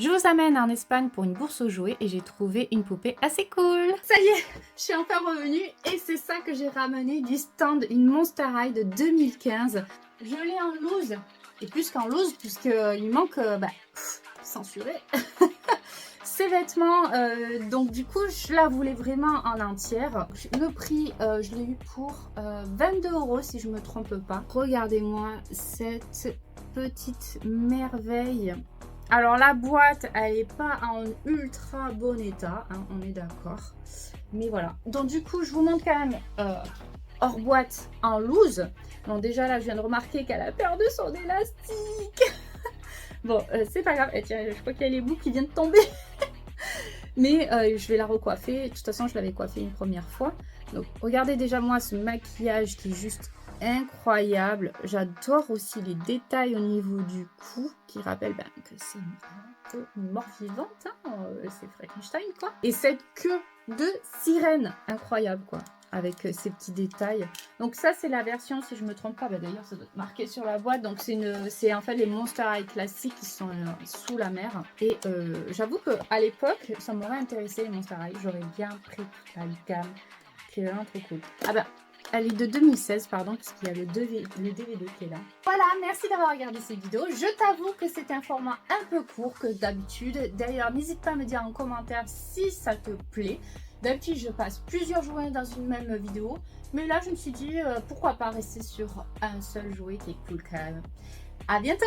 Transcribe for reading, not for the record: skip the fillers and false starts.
Je vous amène en Espagne pour une bourse aux jouets et j'ai trouvé une poupée assez cool. Ça y est, je suis enfin revenue et c'est ça que j'ai ramené du stand, une Monster High de 2015. Je l'ai en loose, et plus qu'en loose puisqu'il manque, censuré, ces vêtements. Donc du coup, je la voulais vraiment en entière. Le prix, je l'ai eu pour 22 € si je me trompe pas. Regardez-moi cette petite merveille. Alors la boîte, elle n'est pas en ultra bon état, hein, on est d'accord. Mais voilà. Donc du coup, je vous montre quand même hors boîte en loose. Donc déjà là, je viens de remarquer qu'elle a perdu son élastique. Bon, c'est pas grave. Et tiens, je crois qu'il y a les bouts qui viennent de tomber. Mais je vais la recoiffer. De toute façon, je l'avais coiffée une première fois. Donc regardez déjà moi ce maquillage qui est juste incroyable. J'adore aussi les détails au niveau du cou qui rappellent que c'est un peu une mort vivante, hein, c'est Frankenstein quoi. Et cette queue de sirène, incroyable quoi, avec ces petits détails. Donc ça c'est la version, si je me trompe pas, d'ailleurs ça doit être marqué sur la boîte. Donc c'est en fait les Monster High classiques qui sont sous la mer. Et j'avoue qu'à l'époque ça m'aurait intéressé les Monster High, j'aurais bien pris toute la gamme, qui est vraiment trop cool. Ah bah elle est de 2016, pardon, puisqu'il y a le DVD qui est là. Voilà, merci d'avoir regardé cette vidéo. Je t'avoue que c'est un format un peu court que d'habitude. D'ailleurs, n'hésite pas à me dire en commentaire si ça te plaît. D'habitude, je passe plusieurs jouets dans une même vidéo. Mais là, je me suis dit, pourquoi pas rester sur un seul jouet qui est cool quand même. À bientôt!